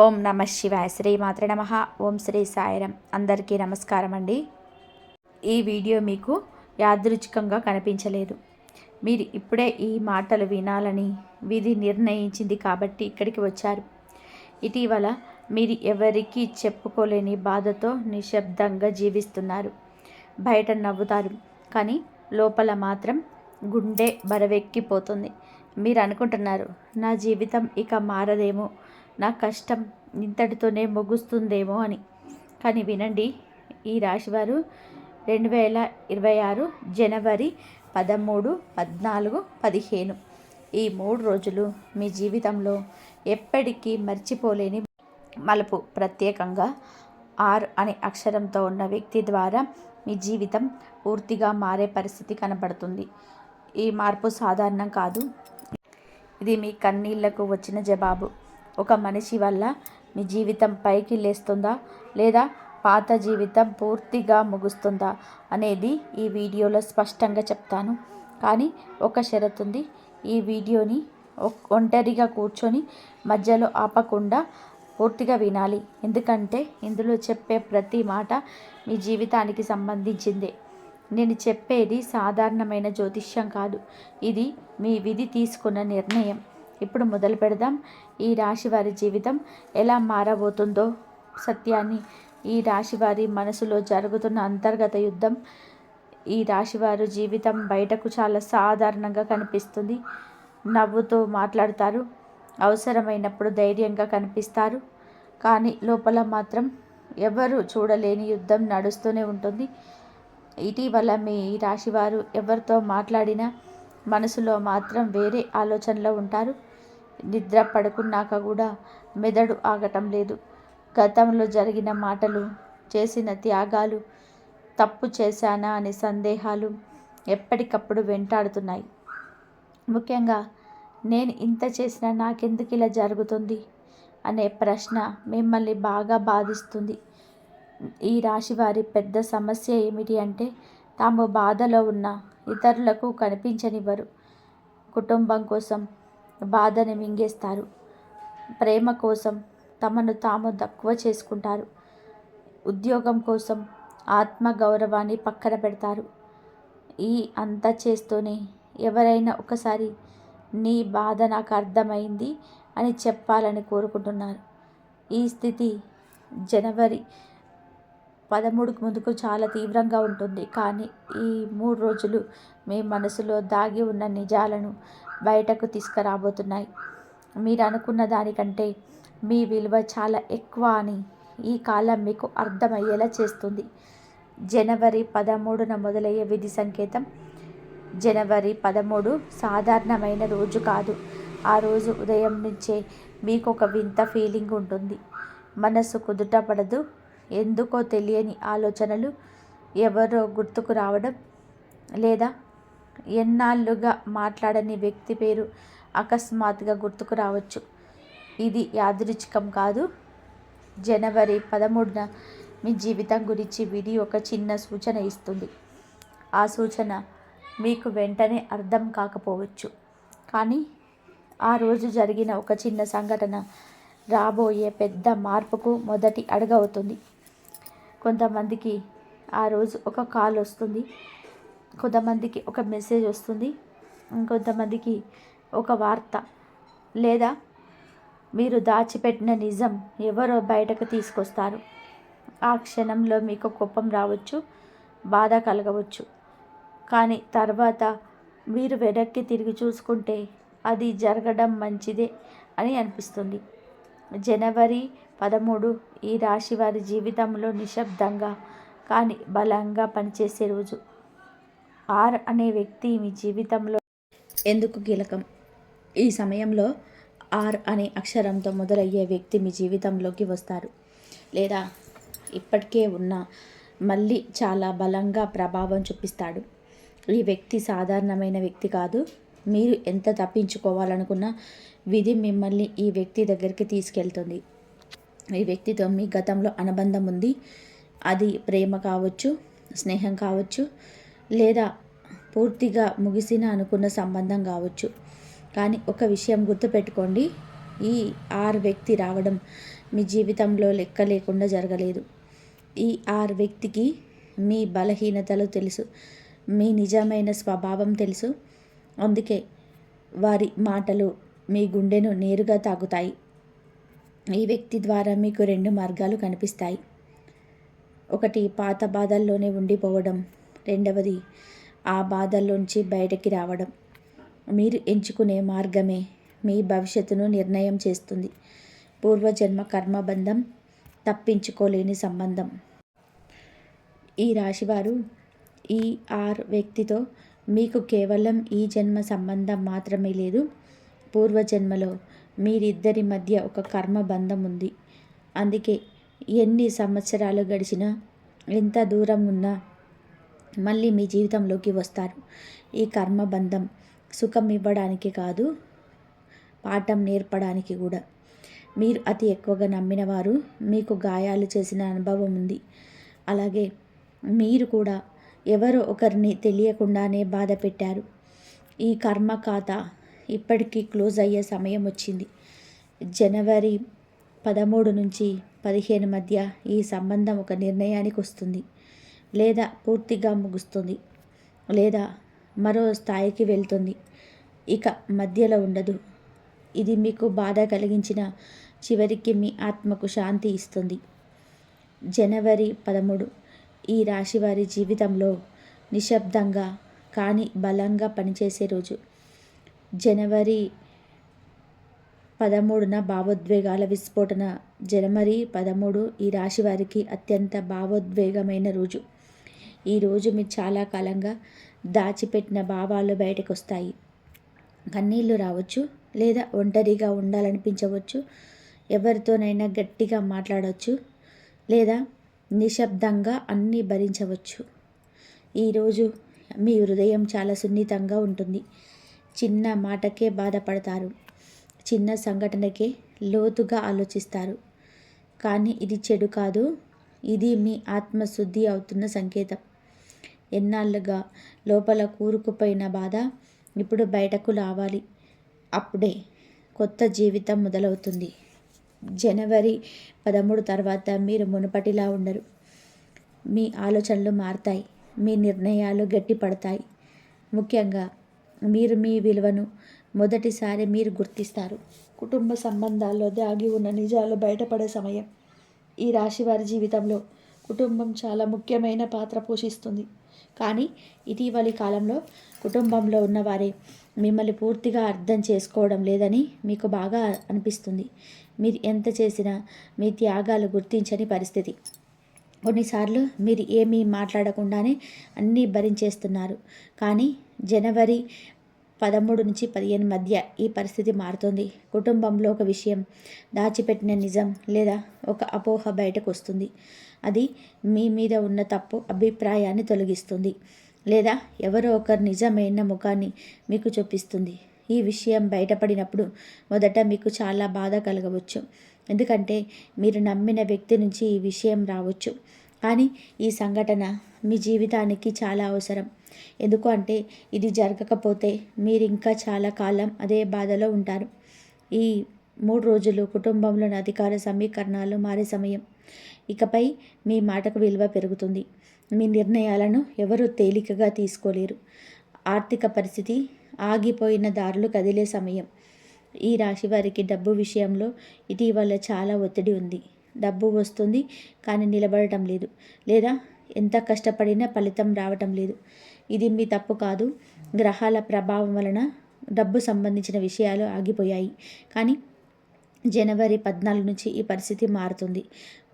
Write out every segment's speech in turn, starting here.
ఓం నమ శివాయ. శ్రీ మాత్ర నమ. ఓం శ్రీ సాయిరం. అందరికీ నమస్కారం అండి. ఈ వీడియో మీకు యాదృచ్ఛికంగా కనిపించలేదు. మీరు ఇప్పుడే ఈ మాటలు వినాలని విధి నిర్ణయించింది కాబట్టి ఇక్కడికి వచ్చారు. ఇటీవల మీరు ఎవరికీ చెప్పుకోలేని బాధతో నిశ్శబ్దంగా జీవిస్తున్నారు. బయట నవ్వుతారు, కానీ లోపల మాత్రం గుండె బరవెక్కిపోతుంది. మీరు అనుకుంటున్నారు, నా జీవితం ఇక మారదేమో, నా కష్టం ఇంతటితోనే ముగుస్తుందేమో అని. కానీ వినండి, ఈ రాశివారు 2026 జనవరి 13, 14, 15 ఈ 3 రోజులు మీ జీవితంలో ఎప్పటికీ మర్చిపోలేని మలుపు. ప్రత్యేకంగా ఆర్ అనే అక్షరంతో ఉన్న వ్యక్తి ద్వారా మీ జీవితం పూర్తిగా మారే పరిస్థితి కనబడుతుంది. ఈ మార్పు సాధారణం కాదు. ఇది మీ కన్నీళ్లకు వచ్చిన జవాబు. ఒక మనిషి వల్ల మీ జీవితం పైకి లేస్తుందా, లేదా పాత జీవితం పూర్తిగా ముగుస్తుందా అనేది ఈ వీడియోలో స్పష్టంగా చెప్తాను. కానీ ఒక షరతు ఉంది. ఈ వీడియోని ఒంటరిగా కూర్చొని మధ్యలో ఆపకుండా పూర్తిగా వినాలి. ఎందుకంటే ఇందులో చెప్పే ప్రతి మాట మీ జీవితానికి సంబంధించిందే. నేను చెప్పేది సాధారణమైన జ్యోతిష్యం కాదు. ఇది మీ విధి తీసుకున్న నిర్ణయం. ఇప్పుడు మొదలు పెడదాం. ఈ రాశి వారి జీవితం ఎలా మారబోతుందో సత్యాన్ని, ఈ రాశి వారి మనసులో జరుగుతున్న అంతర్గత యుద్ధం. ఈ రాశివారు జీవితం బయటకు చాలా సాధారణంగా కనిపిస్తుంది. నవ్వుతూ మాట్లాడతారు, అవసరమైనప్పుడు ధైర్యంగా కనిపిస్తారు. కానీ లోపల మాత్రం ఎవరు చూడలేని యుద్ధం నడుస్తూనే ఉంటుంది. ఇటీవల మీ రాశివారు ఎవరితో మాట్లాడినా మనసులో మాత్రం వేరే ఆలోచనలో ఉంటారు. నిద్ర పడుకున్నాక కూడా మెదడు ఆగటం లేదు. గతంలో జరిగిన మాటలు, చేసిన త్యాగాలు, తప్పు చేశానా అనే సందేహాలు ఎప్పటికప్పుడు వెంటాడుతున్నాయి. ముఖ్యంగా నేను ఇంత చేసినా నాకెందుకు ఇలా జరుగుతుంది అనే ప్రశ్న మిమ్మల్ని బాగా బాధిస్తుంది. ఈ రాశి వారి పెద్ద సమస్య ఏమిటి అంటే, తాము బాధలో ఉన్న ఇతరులకు కనిపించనివ్వరు. కుటుంబం కోసం బాధని మింగేస్తారు. ప్రేమ కోసం తమను తాము తక్కువ చేసుకుంటారు. ఉద్యోగం కోసం ఆత్మగౌరవాన్ని పక్కన పెడతారు. ఈ అంతా చేస్తూనే ఎవరైనా ఒకసారి నీ బాధ నాకు అర్థమైంది అని చెప్పాలని కోరుకుంటున్నారు. ఈ స్థితి జనవరి 13కు ముందుకు చాలా తీవ్రంగా ఉంటుంది. కానీ ఈ 3 రోజులు మీ మనసులో దాగి ఉన్న నిజాలను బయటకు తీసుకురాబోతున్నాయి. మీరు అనుకున్న దానికంటే మీ విలువ చాలా ఎక్కువ అని ఈ కాలం మీకు అర్థమయ్యేలా చేస్తుంది. జనవరి 13న మొదలయ్యే విధి సంకేతం. జనవరి 13 సాధారణమైన రోజు కాదు. ఆ రోజు ఉదయం నుంచే మీకు ఒక వింత ఫీలింగ్ ఉంటుంది. మనసు కుదుట పడదు. ఎందుకో తెలియని ఆలోచనలు, ఎవరో గుర్తుకు రావడం, లేదా ఎన్నాళ్ళుగా మాట్లాడని వ్యక్తి పేరు అకస్మాత్తుగా గుర్తుకు రావచ్చు. ఇది యాదృచ్ఛికం కాదు. జనవరి 13న మీ జీవితం గురించి విధి ఒక చిన్న సూచన ఇస్తుంది. ఆ సూచన మీకు వెంటనే అర్థం కాకపోవచ్చు, కానీ ఆ రోజు జరిగిన ఒక చిన్న సంఘటన రాబోయే పెద్ద మార్పుకు మొదటి అడుగవుతుంది. కొంతమందికి ఆ రోజు ఒక కాల్ వస్తుంది, కొంతమందికి ఒక మెసేజ్ వస్తుంది, ఇంకొంతమందికి ఒక వార్త, లేదా మీరు దాచిపెట్టిన నిజం ఎవరో బయటకు తీసుకొస్తారు. ఆ క్షణంలో మీకు కోపం రావచ్చు, బాధ కలగవచ్చు. కానీ తర్వాత మీరు వెనక్కి తిరిగి చూసుకుంటే అది జరగడం మంచిదే అని అనిపిస్తుంది. జనవరి 13 ఈ రాశి వారి జీవితంలో నిశ్శబ్దంగా కానీ బలంగా పనిచేసే రోజు. ఆర్ అనే వ్యక్తి మీ జీవితంలో ఎందుకు కీలకం? ఈ సమయంలో ఆర్ అనే అక్షరంతో మొదలయ్యే వ్యక్తి మీ జీవితంలోకి వస్తారు, లేదా ఇప్పటికే ఉన్న మళ్ళీ చాలా బలంగా ప్రభావం చూపిస్తాడు. ఈ వ్యక్తి సాధారణమైన వ్యక్తి కాదు. మీరు ఎంత తప్పించుకోవాలనుకున్నా విధి మిమ్మల్ని ఈ వ్యక్తి దగ్గరికి తీసుకెళ్తుంది. ఈ వ్యక్తితో మీ గతంలో అనుబంధం ఉంది. అది ప్రేమ కావచ్చు, స్నేహం కావచ్చు, లేదా పూర్తిగా ముగిసిన అనుకున్న సంబంధం కావచ్చు. కానీ ఒక విషయం గుర్తుపెట్టుకోండి, ఈ ఆర్ వ్యక్తి రావడం మీ జీవితంలో లెక్క లేకుండా జరగలేదు. ఈ ఆర్ వ్యక్తికి మీ బలహీనతలు తెలుసు, మీ నిజమైన స్వభావం తెలుసు. అందుకే వారి మాటలు మీ గుండెను నేరుగా తాకుతాయి. ఈ వ్యక్తి ద్వారా మీకు 2 మార్గాలు కనిపిస్తాయి. ఒకటి, పాత బాధల్లోనే ఉండిపోవడం. రెండవది, ఆ బాధల్లోంచి బయటకి రావడం. మీరు ఎంచుకునే మార్గమే మీ భవిష్యత్తును నిర్ణయం చేస్తుంది. పూర్వజన్మ కర్మబంధం, తప్పించుకోలేని సంబంధం. ఈ రాశివారు ఈ ఆర్ వ్యక్తితో మీకు కేవలం ఈ జన్మ సంబంధం మాత్రమే లేదు, పూర్వజన్మలో మీరిద్దరి మధ్య ఒక కర్మబంధం ఉంది. అందుకే ఎన్ని సంవత్సరాలు గడిచినా, ఎంత దూరం ఉన్నా మళ్ళీ మీ జీవితంలోకి వస్తారు. ఈ కర్మబంధం సుఖం ఇవ్వడానికి కాదు, పాఠం నేర్పడానికి కూడా. మీరు అతి ఎక్కువగా నమ్మిన వారు మీకు గాయాలు చేసిన అనుభవం ఉంది. అలాగే మీరు కూడా ఎవరో ఒకరిని తెలియకుండానే బాధ పెట్టారు. ఈ కర్మ ఖాతా ఇప్పటికీ క్లోజ్ అయ్యే సమయం వచ్చింది. జనవరి 13 నుంచి 15 మధ్య ఈ సంబంధం ఒక నిర్ణయానికి వస్తుంది, లేదా పూర్తిగా ముగుస్తుంది, లేదా మరో స్థాయికి వెళ్తుంది. ఇక మధ్యలో ఉండదు. ఇది మీకు బాధ కలిగించిన చివరికి మీ ఆత్మకు శాంతి ఇస్తుంది. జనవరి 13 ఈ రాశి వారి జీవితంలో నిశ్శబ్దంగా కానీ బలంగా పనిచేసే రోజు. జనవరి 13న భావోద్వేగాల విస్ఫోటన. జనవరి 13 ఈ రాశి వారికి అత్యంత భావోద్వేగమైన రోజు. ఈ రోజు మీరు చాలా కాలంగా దాచిపెట్టిన భావాలు బయటకు వస్తాయి. కన్నీళ్ళు రావచ్చు, లేదా ఒంటరిగా ఉండాలనిపించవచ్చు. ఎవరితోనైనా గట్టిగా మాట్లాడవచ్చు, లేదా నిశ్శబ్దంగా అన్నీ భరించవచ్చు. ఈరోజు మీ హృదయం చాలా సున్నితంగా ఉంటుంది. చిన్న మాటకే బాధపడతారు, చిన్న సంఘటనకే లోతుగా ఆలోచిస్తారు. కానీ ఇది చెడు కాదు, ఇది మీ ఆత్మశుద్ధి అవుతున్న సంకేతం. ఎన్నాళ్ళుగా లోపల కూరుకుపోయిన బాధ ఇప్పుడు బయటకు రావాలి. అప్పుడే కొత్త జీవితం మొదలవుతుంది. జనవరి 13 తర్వాత మీరు మునుపటిలా ఉండరు. మీ ఆలోచనలు మారుతాయి, మీ నిర్ణయాలు గట్టిపడతాయి. ముఖ్యంగా మీరు మీ విలువను మొదటిసారి మీరు గుర్తిస్తారు. కుటుంబ సంబంధాల్లో దాగి ఉన్న నిజాలు బయటపడే సమయం. ఈ రాశి వారి జీవితంలో కుటుంబం చాలా ముఖ్యమైన పాత్ర పోషిస్తుంది. కానీ ఇటీవలి కాలంలో కుటుంబంలో ఉన్నవారే మిమ్మల్ని పూర్తిగా అర్థం చేసుకోవడం లేదని మీకు బాగా అనిపిస్తుంది. మీరు ఎంత చేసినా మీ త్యాగాలు గుర్తించని పరిస్థితి. కొన్నిసార్లు మీరు ఏమీ మాట్లాడకుండానే అన్నీ భరించేస్తున్నారు. కానీ జనవరి 13 నుంచి 15 మధ్య ఈ పరిస్థితి మారుతుంది. కుటుంబంలో ఒక విషయం, దాచిపెట్టిన నిజం లేదా ఒక అపోహ బయటకు వస్తుంది. అది మీ మీద ఉన్న తప్పు అభిప్రాయాన్ని తొలగిస్తుంది, లేదా ఎవరో ఒకరు నిజమైన ముఖాన్ని మీకు చూపిస్తుంది. ఈ విషయం బయటపడినప్పుడు మొదట మీకు చాలా బాధ కలగవచ్చు, ఎందుకంటే మీరు నమ్మిన వ్యక్తి నుంచి ఈ విషయం రావచ్చు. కానీ ఈ సంఘటన మీ జీవితానికి చాలా అవసరం. ఎందుకు అంటే ఇది జరగకపోతే మీరు ఇంకా చాలా కాలం అదే బాధలో ఉంటారు. ఈ 3 రోజులు కుటుంబంలోని అధికార సమీకరణాలు మారే సమయం. ఇకపై మీ మాటకు విలువ పెరుగుతుంది. మీ నిర్ణయాలను ఎవరూ తేలికగా తీసుకోలేరు. ఆర్థిక పరిస్థితి ఆగిపోయిన దారులు కదిలే సమయం. ఈ రాశి వారికి డబ్బు విషయంలో ఇటీవల చాలా ఒత్తిడి ఉంది. డబ్బు వస్తుంది కానీ నిలబడటం లేదు, లేదా ఎంత కష్టపడినా ఫలితం రావటం లేదు. ఇది మీ తప్పు కాదు, గ్రహాల ప్రభావం వలన డబ్బు సంబంధించిన విషయాలు ఆగిపోయాయి. కానీ జనవరి 14 నుంచి ఈ పరిస్థితి మారుతుంది.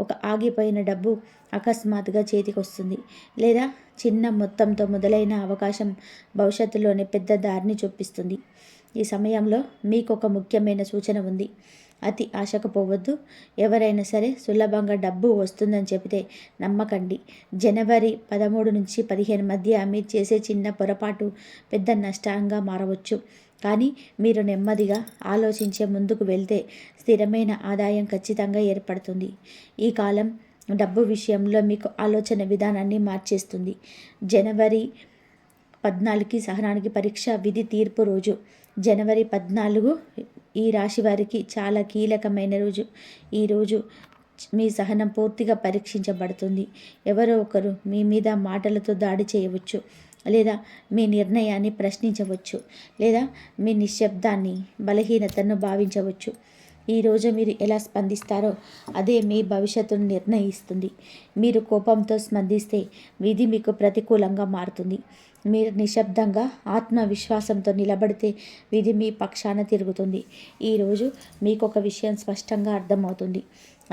ఒక ఆగిపోయిన డబ్బు అకస్మాత్తుగా చేతికి వస్తుంది, లేదా చిన్న మొత్తంతో మొదలైన అవకాశం భవిష్యత్తులోనే పెద్ద దారిని చూపిస్తుంది. ఈ సమయంలో మీకు ఒక ముఖ్యమైన సూచన ఉంది. అతి ఆశకు పోవద్దు. ఎవరైనా సరే సులభంగా డబ్బు వస్తుందని చెబితే నమ్మకండి. జనవరి 13 నుంచి 15 మధ్య మీరు చేసే చిన్న పొరపాటు పెద్ద నష్టంగా మారవచ్చు. కానీ మీరు నెమ్మదిగా ఆలోచించే ముందుకు వెళ్తే స్థిరమైన ఆదాయం ఖచ్చితంగా ఏర్పడుతుంది. ఈ కాలం డబ్బు విషయంలో మీకు ఆలోచన విధానాన్ని మార్చేస్తుంది. జనవరి 14కి సహనానికి పరీక్ష విధి తీర్పు రోజు. జనవరి 14 ఈ రాశి వారికి చాలా కీలకమైన రోజు. ఈరోజు మీ సహనం పూర్తిగా పరీక్షించబడుతుంది. ఎవరో ఒకరు మీ మీద మాటలతో దాడి చేయవచ్చు, లేదా మీ నిర్ణయాన్ని ప్రశ్నించవచ్చు, లేదా మీ నిశ్శబ్దాన్ని బలహీనతను భావించవచ్చు. ఈరోజు మీరు ఎలా స్పందిస్తారో అదే మీ భవిష్యత్తును నిర్ణయిస్తుంది. మీరు కోపంతో స్పందిస్తే విధి మీకు ప్రతికూలంగా మారుతుంది. మీరు నిశ్శబ్దంగా ఆత్మవిశ్వాసంతో నిలబడితే విధి మీ పక్షాన తిరుగుతుంది. ఈరోజు మీకు ఒక విషయం స్పష్టంగా అర్థమవుతుంది.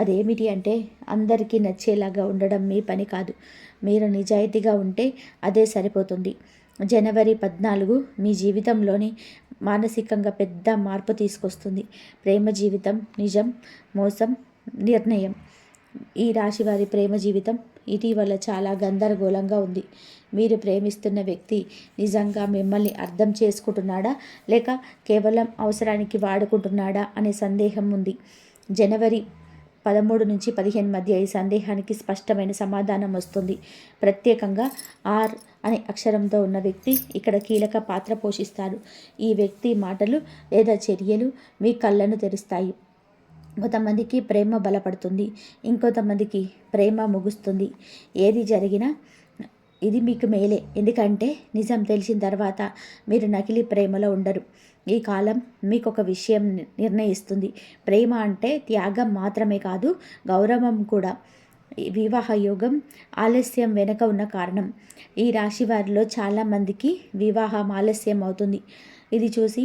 అదేమిటి అంటే, అందరికీ నచ్చేలాగా ఉండడం మీ పని కాదు. మీరు నిజాయితీగా ఉంటే అదే సరిపోతుంది. జనవరి 14 మీ జీవితంలోని మానసికంగా పెద్ద మార్పు తీసుకొస్తుంది. ప్రేమ జీవితం, నిజం, మోసం, నిర్ణయం. ఈ రాశి వారి ప్రేమ జీవితం ఇటీవల చాలా గందరగోళంగా ఉంది. మీరు ప్రేమిస్తున్న వ్యక్తి నిజంగా మిమ్మల్ని అర్థం చేసుకుంటున్నాడా, లేక కేవలం అవసరానికి వాడుకుంటున్నాడా అనే సందేహం ఉంది. జనవరి 13 నుంచి 15 మధ్య ఈ సందేహానికి స్పష్టమైన సమాధానం వస్తుంది. ప్రత్యేకంగా ఆర్ అనే అక్షరంతో ఉన్న వ్యక్తి ఇక్కడ కీలక పాత్ర పోషిస్తారు. ఈ వ్యక్తి మాటలు లేదా చర్యలు మీ కళ్ళను తెరుస్తాయి. కొంతమందికి ప్రేమ బలపడుతుంది, ఇంకొంతమందికి ప్రేమ ముగుస్తుంది. ఏది జరిగినా ఇది మీకు మేలే. ఎందుకంటే నిజం తెలిసిన తర్వాత మీరు నకిలీ ప్రేమలో ఉండరు. ఈ కాలం మీకు ఒక విషయం నిర్ణయిస్తుంది. ప్రేమ అంటే త్యాగం మాత్రమే కాదు, గౌరవం కూడా. వివాహ యోగం ఆలస్యం వెనుక ఉన్న కారణం. ఈ రాశి వారిలో చాలామందికి వివాహం ఆలస్యం అవుతుంది. ఇది చూసి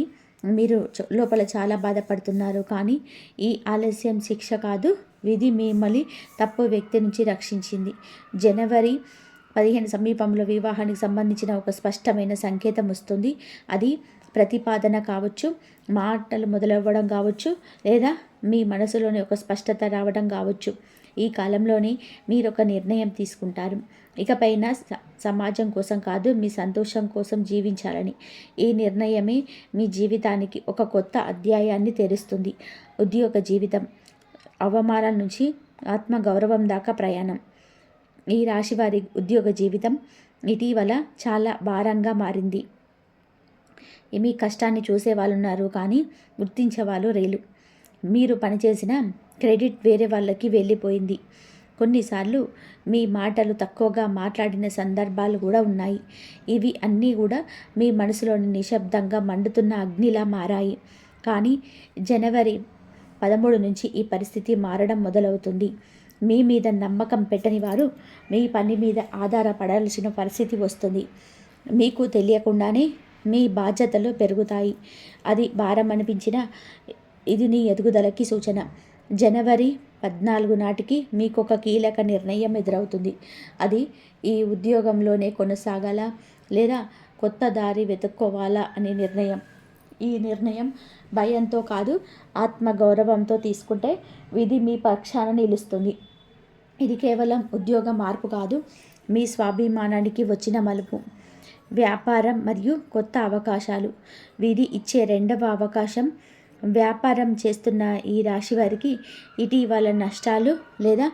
మీరు లోపల చాలా బాధపడుతున్నారు. కానీ ఈ ఆలస్యం శిక్ష కాదు, విధి మిమ్మల్ని తప్పు వ్యక్తి నుంచి రక్షించింది. జనవరి 15 సమీపంలో వివాహానికి సంబంధించిన ఒక స్పష్టమైన సంకేతం వస్తుంది. అది ప్రతిపాదన కావచ్చు, మాటలు మొదలవ్వడం కావచ్చు, లేదా మీ మనసులోని ఒక స్పష్టత రావడం కావచ్చు. ఈ కాలంలోనే మీరు ఒక నిర్ణయం తీసుకుంటారు. ఇకపైన సమాజం కోసం కాదు, మీ సంతోషం కోసం జీవించాలని. ఈ నిర్ణయమే మీ జీవితానికి ఒక కొత్త అధ్యాయాన్ని తెరుస్తుంది. ఉద్యోగ జీవితం అవమానాల నుంచి ఆత్మగౌరవం దాకా ప్రయాణం. ఈ రాశివారి ఉద్యోగ జీవితం ఇటీవల చాలా భారంగా మారింది. మీ కష్టాన్ని చూసే వాళ్ళు ఉన్నారు, కానీ గుర్తించే వాళ్ళు రేలు. మీరు పనిచేసిన క్రెడిట్ వేరే వాళ్ళకి వెళ్ళిపోయింది. కొన్నిసార్లు మీ మాటలు తక్కువగా మాట్లాడిన సందర్భాలు కూడా ఉన్నాయి. ఇవి అన్నీ కూడా మీ మనసులోని నిశ్శబ్దంగా మండుతున్న అగ్నిలా మారాయి. కానీ జనవరి 13 నుంచి ఈ పరిస్థితి మారడం మొదలవుతుంది. మీ మీద నమ్మకం పెట్టని వారు మీ పని మీద ఆధారపడాల్సిన పరిస్థితి వస్తుంది. మీకు తెలియకుండానే మీ బాధ్యతలు పెరుగుతాయి. అది భారం అనిపించినా ఇది నీ ఎదుగుదలకి సూచన. జనవరి 14 నాటికి మీకు ఒక కీలక నిర్ణయం ఎదురవుతుంది. అది ఈ ఉద్యోగంలోనే కొనసాగాలా, లేదా కొత్త దారి వెతుక్కోవాలా అనే నిర్ణయం. ఈ నిర్ణయం భయంతో కాదు, ఆత్మగౌరవంతో తీసుకుంటే విధి మీ పక్షాన నిలుస్తుంది. ఇది కేవలం ఉద్యోగ మార్పు కాదు, మీ స్వాభిమానానికి వచ్చిన మలుపు. వ్యాపారం మరియు కొత్త అవకాశాలు. విధి ఇచ్చే రెండవ అవకాశం. వ్యాపారం చేస్తున్న ఈ రాశి వారికి ఇటీవల నష్టాలు లేదా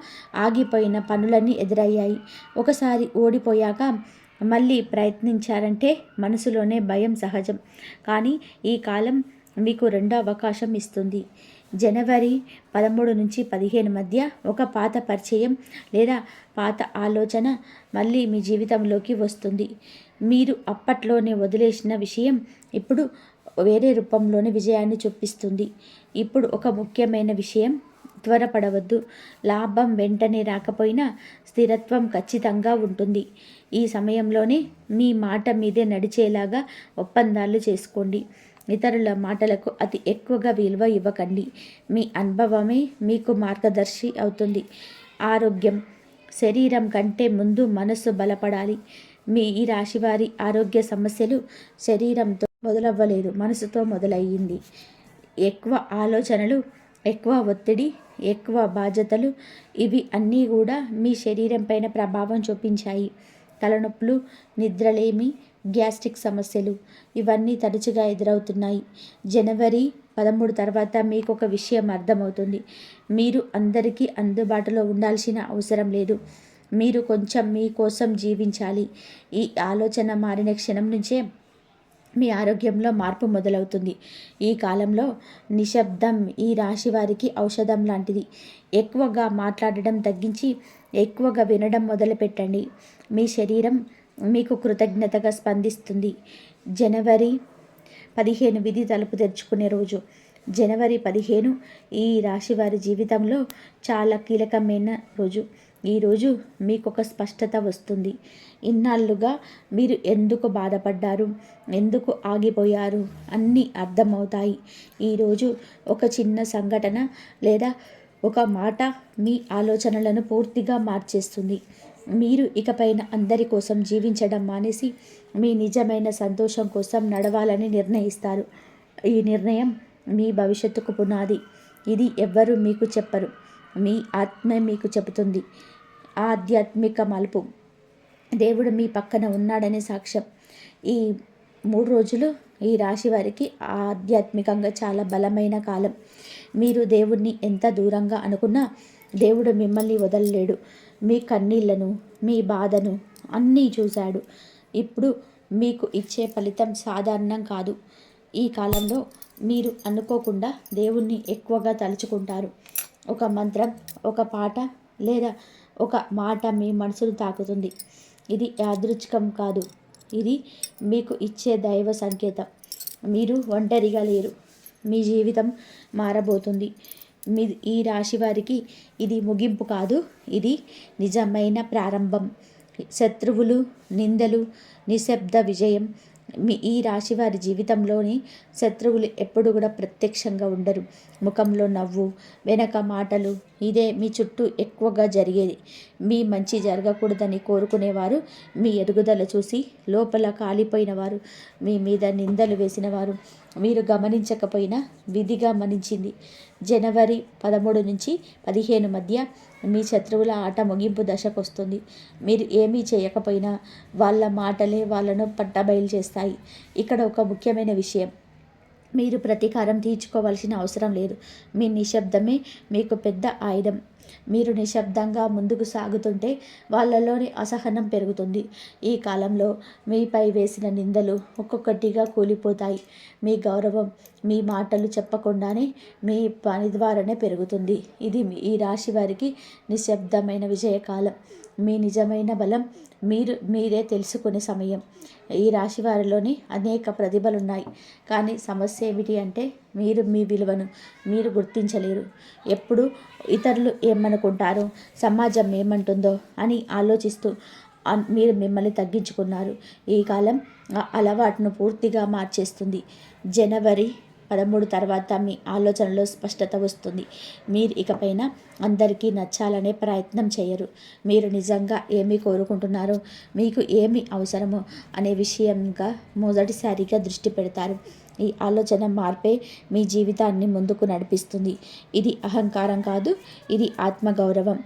ఆగిపోయిన పనులన్నీ ఎదురయ్యాయి. ఒకసారి ఓడిపోయాక మళ్ళీ ప్రయత్నించారంటే మనసులోనే భయం సహజం. కానీ ఈ కాలం మీకు రెండో అవకాశం ఇస్తుంది. జనవరి 13 నుంచి 15 మధ్య ఒక పాత పరిచయం లేదా పాత ఆలోచన మళ్ళీ మీ జీవితంలోకి వస్తుంది. మీరు అప్పట్లోనే వదిలేసిన విషయం ఇప్పుడు వేరే రూపంలోని విజయాన్ని చూపిస్తుంది. ఇప్పుడు ఒక ముఖ్యమైన విషయం, త్వరపడవద్దు. లాభం వెంటనే రాకపోయినా స్థిరత్వం ఖచ్చితంగా ఉంటుంది. ఈ సమయంలోనే మీ మాట మీదే నడిచేలాగా ఒప్పందాలు చేసుకోండి. ఇతరుల మాటలకు అతి ఎక్కువగా విలువ ఇవ్వకండి. మీ అనుభవమే మీకు మార్గదర్శి అవుతుంది. ఆరోగ్యం. శరీరం కంటే ముందు మనస్సు బలపడాలి. మీ ఈ రాశివారి ఆరోగ్య సమస్యలు శరీరంతో మొదలవ్వలేదు, మనసుతో మొదలయ్యింది. ఎక్కువ ఆలోచనలు, ఎక్కువ ఒత్తిడి, ఎక్కువ బాధ్యతలు, ఇవి అన్నీ కూడా మీ శరీరం పైన ప్రభావం చూపించాయి. తలనొప్పులు, నిద్రలేమి, గ్యాస్ట్రిక్ సమస్యలు, ఇవన్నీ తరచుగా ఎదురవుతున్నాయి. జనవరి 13 తర్వాత మీకు ఒక విషయం అర్థమవుతుంది. మీరు అందరికీ అందుబాటులో ఉండాల్సిన అవసరం లేదు. మీరు కొంచెం మీ కోసం జీవించాలి. ఈ ఆలోచన మారిన క్షణం నుంచే మీ ఆరోగ్యంలో మార్పు మొదలవుతుంది. ఈ కాలంలో నిశ్శబ్దం ఈ రాశి వారికి ఔషధం లాంటిది. ఎక్కువగా మాట్లాడడం తగ్గించి ఎక్కువగా వినడం మొదలుపెట్టండి. మీ శరీరం మీకు కృతజ్ఞతగా స్పందిస్తుంది. జనవరి 15 విధి తలుపు తెరుచుకునే రోజు. జనవరి 15 ఈ రాశి వారి జీవితంలో చాలా కీలకమైన రోజు. ఈరోజు మీకు ఒక స్పష్టత వస్తుంది. ఇన్నాళ్ళుగా మీరు ఎందుకు బాధపడ్డారు, ఎందుకు ఆగిపోయారు అన్నీ అర్థమవుతాయి. ఈరోజు ఒక చిన్న సంఘటన లేదా ఒక మాట మీ ఆలోచనలను పూర్తిగా మార్చేస్తుంది. మీరు ఇకపైన అందరి కోసం జీవించడం మానేసి మీ నిజమైన సంతోషం కోసం నడవాలని నిర్ణయిస్తారు. ఈ నిర్ణయం మీ భవిష్యత్తుకు పునాది. ఇది ఎవ్వరూ మీకు చెప్పరు, మీ ఆత్మే మీకు చెబుతుంది. ఆధ్యాత్మిక మలుపు. దేవుడు మీ పక్కన ఉన్నాడనే సాక్ష్యం. ఈ 3 రోజులు ఈ రాశి వారికి ఆధ్యాత్మికంగా చాలా బలమైన కాలం. మీరు దేవుణ్ణి ఎంత దూరంగా అనుకున్నా దేవుడు మిమ్మల్ని వదలలేడు. మీ కన్నీళ్లను, మీ బాధను అన్నీ చూశాడు. ఇప్పుడు మీకు ఇచ్చే ఫలితం సాధారణం కాదు. ఈ కాలంలో మీరు అనుకోకుండా దేవుణ్ణి ఎక్కువగా తలుచుకుంటారు. ఒక మంత్రం, ఒక పాట లేదా ఒక మాట మీ మనసును తాకుతుంది. ఇది యాదృచ్ఛికం కాదు, ఇది మీకు ఇచ్చే దైవ సంకేతం. మీరు ఒంటరిగా లేరు, మీ జీవితం మారబోతుంది. మీ ఈ రాశి వారికి ఇది ముగింపు కాదు, ఇది నిజమైన ప్రారంభం. శత్రువులు, నిందలు, నిశ్శబ్ద విజయం. ఈ రాశి వారి జీవితంలోని శత్రువులు ఎప్పుడు కూడా ప్రత్యక్షంగా ఉండరు. ముఖంలో నవ్వు, వెనక మాటలు, ఇదే మీ చుట్టూ ఎక్కువగా జరిగేది. మీ మంచి జరగకూడదని కోరుకునేవారు, మీ ఎదుగుదల చూసి లోపల కాలిపోయినవారు, మీ మీద నిందలు వేసినవారు మీరు గమనించకపోయినా విధి గమనించింది. జనవరి 13 నుంచి 15 మధ్య మీ శత్రువుల ఆట ముగింపు దశకు వస్తుంది. మీరు ఏమీ చేయకపోయినా వాళ్ళ మాటలే వాళ్ళను పట్టబయలు చేస్తాయి. ఇక్కడ ఒక ముఖ్యమైన విషయం, మీరు ప్రతీకారం తీర్చుకోవాల్సిన అవసరం లేదు. మీ నిశ్శబ్దమే మీకు పెద్ద ఆయుధం. మీరు నిశ్శబ్దంగా ముందుకు సాగుతుంటే వాళ్ళలోని అసహనం పెరుగుతుంది. ఈ కాలంలో మీపై వేసిన నిందలు ఒక్కొక్కటిగా కూలిపోతాయి. మీ గౌరవం మీ మాటలు చెప్పకుండానే మీ పని ద్వారానే పెరుగుతుంది. ఇది ఈ రాశి వారికి నిశ్శబ్దమైన విజయకాలం. మీ నిజమైన బలం మీరే తెలుసుకునే సమయం. ఈ రాశి వారిలోని అనేక ప్రతిభలున్నాయి, కానీ సమస్య ఏమిటి అంటే మీరు మీ విలువను మీరు గుర్తించలేరు. ఎప్పుడు ఇతరులు ఏమనుకుంటారో, సమాజం ఏమంటుందో అని ఆలోచిస్తూ మీరు మిమ్మల్ని తగ్గించుకున్నారు. ఈ కాలం ఆ అలవాటును పూర్తిగా మార్చేస్తుంది. జనవరి 13 తర్వాత మీ ఆలోచనలో స్పష్టత వస్తుంది. మీరు ఇకపైన అందరికీ నచ్చాలనే ప్రయత్నం చేయరు. మీరు నిజంగా ఏమి కోరుకుంటున్నారో, మీకు ఏమి అవసరమో అనే విషయంగా మొదటిసారిగా దృష్టి పెడతారు. ఈ ఆలోచన మార్పే మీ జీవితాన్ని ముందుకు నడిపిస్తుంది. ఇది అహంకారం కాదు, ఇది ఆత్మగౌరవం.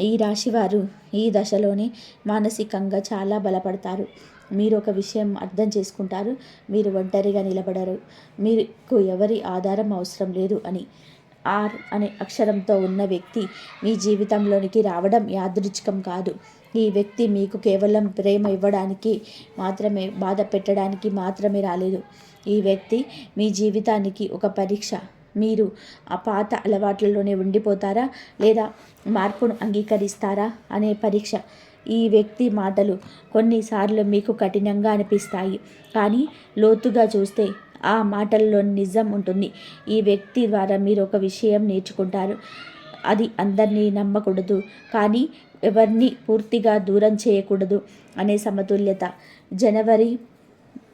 ఈ రాశివారు ఈ దశలోనే మానసికంగా చాలా బలపడతారు. మీరు ఒక విషయం అర్థం చేసుకుంటారు, మీరు ఒంటరిగా నిలబడరు, మీకు ఎవరి ఆధారం అవసరం లేదు అని. ఆర్ అనే అక్షరంతో ఉన్న వ్యక్తి మీ జీవితంలోనికి రావడం యాదృచ్ఛికం కాదు. ఈ వ్యక్తి మీకు కేవలం ప్రేమ ఇవ్వడానికి మాత్రమే, బాధ పెట్టడానికి మాత్రమే రాలేదు. ఈ వ్యక్తి మీ జీవితానికి ఒక పరీక్ష. మీరు ఆ పాత అలవాట్లలోనే ఉండిపోతారా లేదా మార్పును అంగీకరిస్తారా అనే పరీక్ష. ఈ వ్యక్తి మాటలు కొన్నిసార్లు మీకు కఠినంగా అనిపిస్తాయి, కానీ లోతుగా చూస్తే ఆ మాటల్లో నిజం ఉంటుంది. ఈ వ్యక్తి ద్వారా మీరు ఒక విషయం నేర్చుకుంటారు. అది అందరినీ నమ్మకూడదు, కానీ ఎవరిని పూర్తిగా దూరం చేయకూడదు అనే సమతుల్యత. జనవరి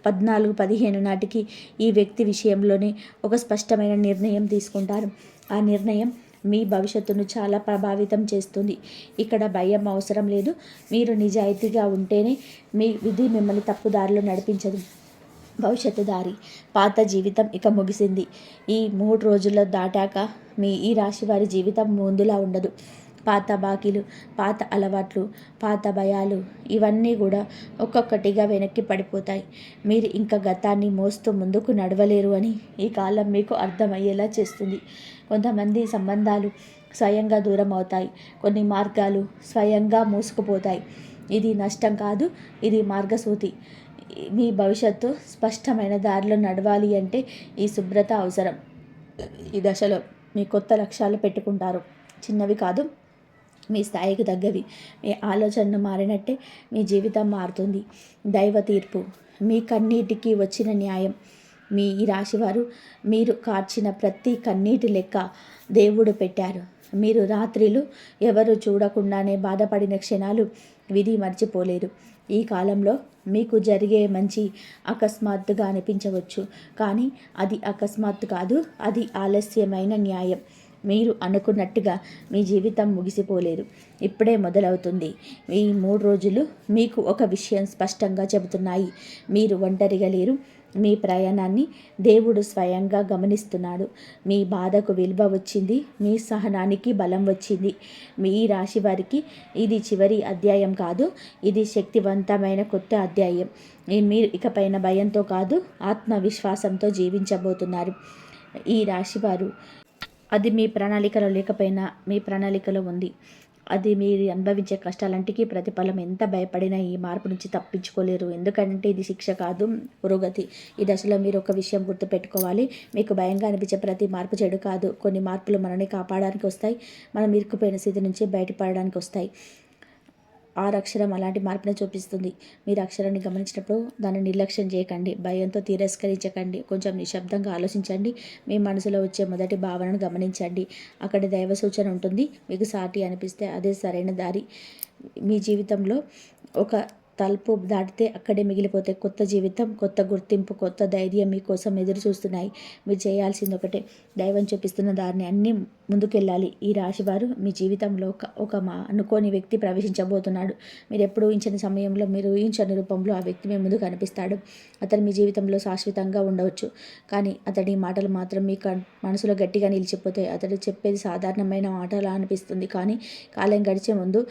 14-15 నాటికి ఈ వ్యక్తి విషయంలోనే ఒక స్పష్టమైన నిర్ణయం తీసుకుంటారు. ఆ నిర్ణయం మీ భవిష్యత్తును చాలా ప్రభావితం చేస్తుంది. ఇక్కడ భయం అవసరం లేదు. మీరు నిజాయితీగా ఉంటేనే మీ విధి మిమ్మల్ని తప్పుదారిలో నడిపించదు. భవిష్యత్తు దారి. పాత జీవితం ఇక ముగిసింది. ఈ 3 రోజుల్లో దాటాక ఈ రాశి వారి జీవితం ముందులా ఉండదు. పాత బాకీలు, పాత అలవాట్లు, పాత భయాలు ఇవన్నీ కూడా ఒక్కొక్కటిగా వెనక్కి పడిపోతాయి. మీరు ఇంకా గతాన్ని మోస్తూ ముందుకు నడవలేరు అని ఈ కాలం మీకు అర్థమయ్యేలా చేస్తుంది. కొంతమంది సంబంధాలు స్వయంగా దూరం అవుతాయి, కొన్ని మార్గాలు స్వయంగా మూసుకుపోతాయి. ఇది నష్టం కాదు, ఇది మార్గసూచి. మీ భవిష్యత్తు స్పష్టమైన దారిలో నడవాలి అంటే ఈ శుభ్రత అవసరం. ఈ దశలో మీ కొత్త లక్ష్యాలు పెట్టుకుంటారు. చిన్నవి కాదు, మీ స్థాయికి తగ్గవి. మీ ఆలోచనలు మారినట్టే మీ జీవితం మారుతుంది. దైవ తీర్పు, మీ కన్నీటికి వచ్చిన న్యాయం. మీ ఈ రాశివారు మీరు కార్చిన ప్రతి కన్నీటి లెక్క దేవుడు పెట్టారు. మీరు రాత్రిలు ఎవరు చూడకుండానే బాధపడిన క్షణాలు విధి మర్చిపోలేరు. ఈ కాలంలో మీకు జరిగే మంచి అకస్మాత్తుగా అనిపించవచ్చు, కానీ అది అకస్మాత్తు కాదు, అది ఆలస్యమైన న్యాయం. మీరు అనుకున్నట్టుగా మీ జీవితం ముగిసిపోలేదు, ఇప్పుడే మొదలవుతుంది. ఈ 3 రోజులు మీకు ఒక విషయం స్పష్టంగా చెబుతున్నాయి. మీరు ఒంటరిగా లేరు. మీ ప్రయాణాన్ని దేవుడు స్వయంగా గమనిస్తున్నాడు. మీ బాధకు విలువ వచ్చింది, మీ సహనానికి బలం వచ్చింది. మీ రాశి వారికి ఇది చివరి అధ్యాయం కాదు, ఇది శక్తివంతమైన కొత్త అధ్యాయం. మీరు ఇకపైన భయంతో కాదు, ఆత్మవిశ్వాసంతో జీవించబోతున్నారు. ఈ రాశివారు అది మీ ప్రణాళికలో లేకపోయినా మీ ప్రణాళికలో ఉంది. అది మీరు అనుభవించే కష్టాలంటికి ప్రతిఫలం. ఎంత భయపడినా ఈ మార్పు నుంచి తప్పించుకోలేరు, ఎందుకంటే ఇది శిక్ష కాదు, పురోగతి. ఈ దశలో మీరు ఒక విషయం గుర్తుపెట్టుకోవాలి. మీకు భయంగా అనిపించే ప్రతి మార్పు చెడు కాదు. కొన్ని మార్పులు మనల్ని కాపాడడానికి వస్తాయి, మనం ఇరుక్కుపోయిన స్థితి నుంచి బయటపడడానికి వస్తాయి. 6 అక్షరం అలాంటి మార్పునే చూపిస్తుంది. మీరు అక్షరాన్ని గమనించినప్పుడు దాన్ని నిర్లక్ష్యం చేయకండి, భయంతో తిరస్కరించకండి. కొంచెం నిశ్శబ్దంగా ఆలోచించండి. మీ మనసులో వచ్చే మొదటి భావనను గమనించండి. అక్కడ దైవ సూచన ఉంటుంది. మీకు సాటి అనిపిస్తే అదే సరైన దారి. మీ జీవితంలో ఒక తలుపు దాటితే అక్కడే మిగిలిపోతే కొత్త జీవితం, కొత్త గుర్తింపు, కొత్త ధైర్యం మీకోసం ఎదురు చూస్తున్నాయి. మీరు చేయాల్సింది ఒకటే, దైవం చూపిస్తున్న దారిని అన్నీ ముందుకెళ్ళాలి. ఈ రాశివారు మీ జీవితంలో ఒక అనుకోని వ్యక్తి ప్రవేశించబోతున్నాడు. మీరు ఎప్పుడు ఊహించని సమయంలో, మీరు ఊహించని రూపంలో ఆ వ్యక్తి మీ ముందు కనిపిస్తాడు. అతను మీ జీవితంలో శాశ్వతంగా ఉండవచ్చు, కానీ అతడి మాటలు మాత్రం మీ మనసులో గట్టిగా నిలిచిపోతాయి. అతడు చెప్పేది సాధారణమైన మాటలా అనిపిస్తుంది, కానీ కాలం గడిచే ముందు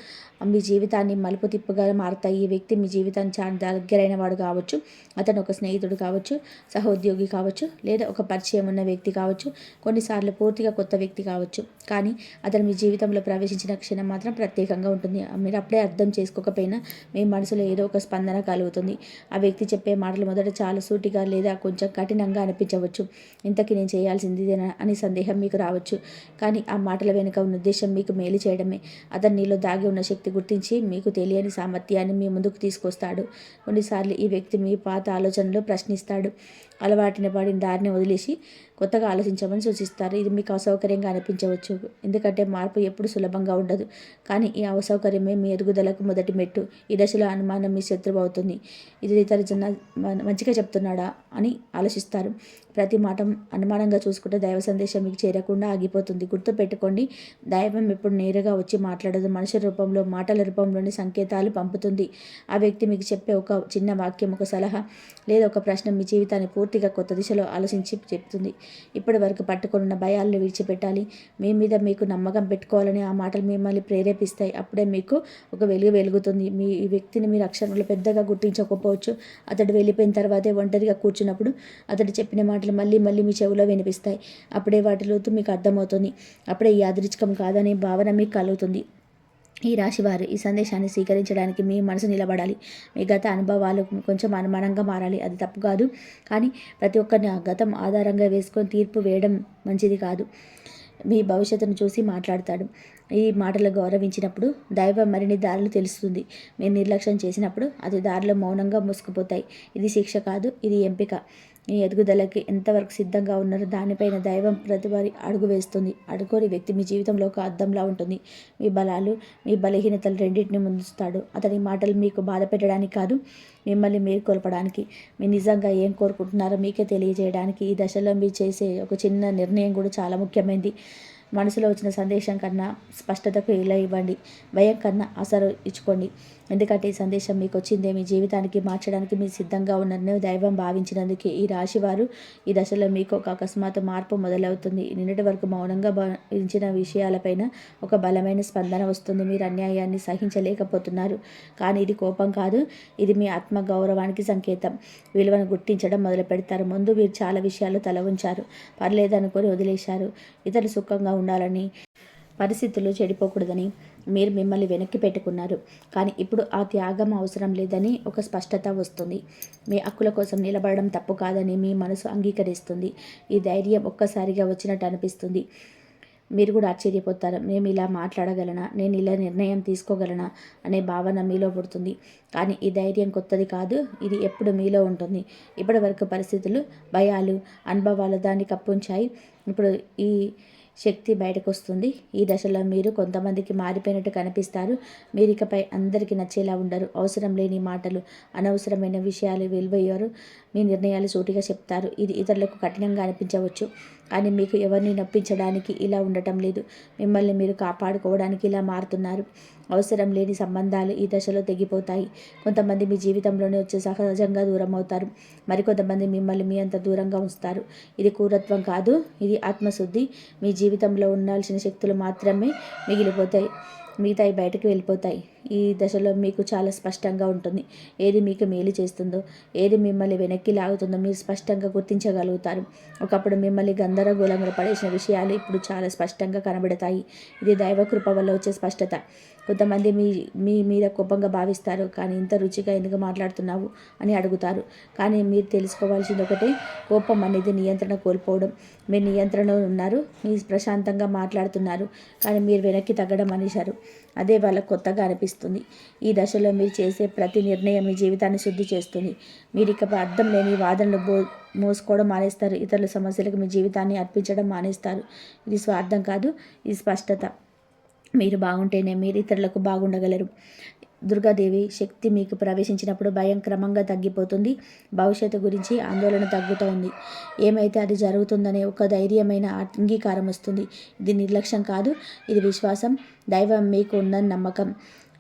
మీ జీవితాన్ని మలుపు తిప్పుగా మారుతాయి. ఈ వ్యక్తి మీ జీవితానికి చాలా దగ్గరైన వాడు కావచ్చు, అతను ఒక స్నేహితుడు కావచ్చు, సహోద్యోగి కావచ్చు, లేదా ఒక పరిచయం ఉన్న వ్యక్తి కావచ్చు, కొన్నిసార్లు పూర్తిగా కొత్త వ్యక్తి కావచ్చు. కానీ అతను మీ జీవితంలో ప్రవేశించిన క్షణం మాత్రం ప్రత్యేకంగా ఉంటుంది. మీరు అప్పుడే అర్థం చేసుకోకపోయినా మీ మనసులో ఏదో ఒక స్పందన కలుగుతుంది. ఆ వ్యక్తి చెప్పే మాటలు మొదట చాలా సూటిగా లేదా కొంచెం కఠినంగా అనిపించవచ్చు. ఇంతకీ నేను చేయాల్సింది ఇదేనా అని సందేహం మీకు రావచ్చు, కానీ ఆ మాటల వెనుక ఉన్న ఉద్దేశం మీకు మేలు చేయడమే. అతను నీలో దాగి ఉన్న శక్తి గుర్తించి మీకు తెలియని సామర్థ్యాన్ని మీ ముందుకు తీసుకొస్తాడు. కొన్నిసార్లు ఈ వ్యక్తి మీ పాత ఆలోచనలు ప్రశ్నిస్తాడు, అలవాటున పడిన దారిని వదిలేసి కొత్తగా ఆలోచించమని సూచిస్తారు. ఇది మీకు అసౌకర్యంగా అనిపించవచ్చు, ఎందుకంటే మార్పు ఎప్పుడు సులభంగా ఉండదు, కానీ ఈ అసౌకర్యమే మీ ఎదుగుదలకు మొదటి మెట్టు. ఈ దశలో అనుమానం మీ శత్రువు అవుతుంది. ఇది ఇతర జన మంచిగా చెప్తున్నాడా అని ఆలోచిస్తారు. ప్రతి మాట అనుమానంగా చూసుకుంటే దైవ సందేశం మీకు చేరకుండా ఆగిపోతుంది. గుర్తుపెట్టుకోండి, దైవం ఎప్పుడు నేరుగా వచ్చి మాట్లాడదు, మనుషుల రూపంలో, మాటల రూపంలోని సంకేతాలు పంపుతుంది. ఆ వ్యక్తి మీకు చెప్పే ఒక చిన్న వాక్యం, ఒక సలహా లేదా ఒక ప్రశ్న మీ జీవితాన్ని పూర్తిగా కొత్త దిశలో ఆలోచించి చెప్తుంది. ఇప్పటి వరకు పట్టుకున్న భయాలను విడిచిపెట్టాలి, మీ మీద మీకు నమ్మకం పెట్టుకోవాలని ఆ మాటలు మిమ్మల్ని ప్రేరేపిస్తాయి. అప్పుడే మీకు ఒక వెలుగు వెలుగుతుంది. ఈ వ్యక్తిని మీరు అక్షరంలో పెద్దగా గుర్తించకపోవచ్చు. అతడు వెళ్ళిపోయిన తర్వాతే ఒంటరిగా కూర్చున్నప్పుడు అతడు చెప్పిన మాటలు మళ్ళీ మళ్ళీ మీ చెవిలో వినిపిస్తాయి. అప్పుడే వాటి లోతు మీకు అర్థమవుతుంది. అప్పుడే ఈ యాదృచ్ఛికం కాదనే భావన మీకు కలుగుతుంది. ఈ రాశివారు ఈ సందేశాన్ని స్వీకరించడానికి మీ మనసు నిలబడాలి. మీ గత అనుభవాలు కొంచెం అనుమానంగా మారాలి, అది తప్పు కాదు, కానీ ప్రతి ఒక్కరిని ఆ గతం ఆధారంగా వేసుకొని తీర్పు వేయడం మంచిది కాదు. మీ భవిష్యత్తును చూసి మాట్లాడతాడు. ఈ మాటలు గౌరవించినప్పుడు దైవం మరిన్ని దారులు తెలుస్తుంది. మీరు నిర్లక్ష్యం చేసినప్పుడు అది దారిలో మౌనంగా మూసుకుపోతాయి. ఇది శిక్ష కాదు, ఇది ఎంపిక. మీ ఎదుగుదలకి ఎంతవరకు సిద్ధంగా ఉన్నారో దానిపైన దైవం ప్రతివారి అడుగు వేస్తుంది. అడుగుని వ్యక్తి మీ జీవితంలో ఒక అద్దంలా ఉంటుంది. మీ బలాలు, మీ బలహీనతలు రెండింటిని ముందుస్తాడు. అతని మాటలు మీకు బాధ పెట్టడానికి కాదు, మిమ్మల్ని మేల్కొల్పడానికి, మీరు నిజంగా ఏం కోరుకుంటున్నారో మీకే తెలియజేయడానికి. ఈ దశలో మీరు చేసే ఒక చిన్న నిర్ణయం కూడా చాలా ముఖ్యమైనది. మనసులో వచ్చిన సందేశం కన్నా స్పష్టతకు ఇలా ఇవ్వండి, భయం కన్నా అసలు ఇచ్చుకోండి. ఎందుకంటే ఈ సందేశం మీకు వచ్చిందే మీ జీవితానికి మార్చడానికి మీరు సిద్ధంగా ఉన్నారని దైవం భావించినందుకే. ఈ రాశివారు ఈ దశలో మీకు ఒక అకస్మాత్ మార్పు మొదలవుతుంది. నిన్నటి వరకు మౌనంగా భావించిన విషయాలపైన ఒక బలమైన స్పందన వస్తుంది. మీరు అన్యాయాన్ని సహించలేకపోతున్నారు, కానీ ఇది కోపం కాదు, ఇది మీ ఆత్మ గౌరవానికి సంకేతం. విలువను గుర్తించడం మొదలు పెడతారు. ముందు మీరు చాలా విషయాలు తల ఉంచారు, పర్లేదనుకొని వదిలేశారు. ఇతరులు సుఖంగా ఉండాలని, పరిస్థితులు చెడిపోకూడదని మీరు మిమ్మల్ని వెనక్కి పెట్టుకున్నారు. కానీ ఇప్పుడు ఆ త్యాగం అవసరం లేదని ఒక స్పష్టత వస్తుంది. మీ హక్కుల కోసం నిలబడడం తప్పు కాదని మీ మనసు అంగీకరిస్తుంది. ఈ ధైర్యం ఒక్కసారిగా వచ్చినట్టు అనిపిస్తుంది. మీరు కూడా ఆశ్చర్యపోతారు. మేము ఇలా మాట్లాడగలనా, నేను ఇలా నిర్ణయం తీసుకోగలనా అనే భావన మీలో పుడుతుంది. కానీ ఈ ధైర్యం కొత్తది కాదు, ఇది ఎప్పుడు మీలో ఉంటుంది. ఇప్పటి వరకు పరిస్థితులు, భయాలు, అనుభవాలు దాన్ని కప్పుంచాయి. ఇప్పుడు ఈ శక్తి బయటకు వస్తుంది. ఈ దశలో మీరు కొంతమందికి మారిపోయినట్టు కనిపిస్తారు. మీరు ఇకపై అందరికీ నచ్చేలా ఉండరు. అవసరం లేని మాటలు, అనవసరమైన విషయాలు వెలువయ్యారు. మీ నిర్ణయాలు సూటిగా చెప్తారు. ఇది ఇతరులకు కఠినంగా అనిపించవచ్చు, కానీ మీకు ఎవరిని నొప్పించడానికి ఇలా ఉండటం లేదు. మిమ్మల్ని మీరు కాపాడుకోవడానికి ఇలా మారుతున్నారు. అవసరం లేని సంబంధాలు ఈ దశలో తెగిపోతాయి. కొంతమంది మీ జీవితంలోనే వచ్చి సహజంగా దూరం అవుతారు. మరికొంతమంది మిమ్మల్ని మీ అంత దూరంగా ఉంచుతారు. ఇది క్రూరత్వం కాదు, ఇది ఆత్మశుద్ధి. మీ జీవితంలో ఉండాల్సిన శక్తులు మాత్రమే మిగిలిపోతాయి, మిగతాయి బయటకు వెళ్ళిపోతాయి. ఈ దశలో మీకు చాలా స్పష్టంగా ఉంటుంది. ఏది మీకు మేలు చేస్తుందో, ఏది మిమ్మల్ని వెనక్కి లాగుతుందో మీరు స్పష్టంగా గుర్తించగలుగుతారు. ఒకప్పుడు మిమ్మల్ని గందరగోళంగా పడేసిన విషయాలు ఇప్పుడు చాలా స్పష్టంగా కనబడతాయి. ఇది దైవకృప వల్ల వచ్చే స్పష్టత. కొంతమంది మీ మీద కోపంగా భావిస్తారు. కానీ ఇంత రుచిగా ఎందుకు మాట్లాడుతున్నావు అని అడుగుతారు. కానీ మీరు తెలుసుకోవాల్సింది ఒకటే, కోపం అనేది నియంత్రణ కోల్పోవడం. మీరు నియంత్రణలో ఉన్నారు, మీరు ప్రశాంతంగా మాట్లాడుతున్నారు, కానీ మీరు వెనక్కి తగ్గడం అనేశారు. అదే వాళ్ళకు కొత్తగా అనిపిస్తుంది. ఈ దశలో మీరు చేసే ప్రతి నిర్ణయం మీ జీవితాన్ని శుద్ధి చేస్తుంది. మీరు ఇక అర్థం లేని వాదనలు మోసుకోవడం మానేస్తారు. ఇతరుల సమస్యలకు మీ జీవితాన్ని అర్పించడం మానేస్తారు. ఇది స్వార్థం కాదు, ఇది స్పష్టత. మీరు బాగుంటేనే మీరు ఇతరులకు బాగుండగలరు. దుర్గాదేవి శక్తి మీకు ప్రవేశించినప్పుడు భయం క్రమంగా తగ్గిపోతుంది. భవిష్యత్తు గురించి ఆందోళన తగ్గుతోంది. ఏమైతే అది జరుగుతుందనే ఒక ధైర్యమైన అంగీకారం వస్తుంది. ఇది నిర్లక్ష్యం కాదు, ఇది విశ్వాసం. దైవం మీకు ఉందని నమ్మకం.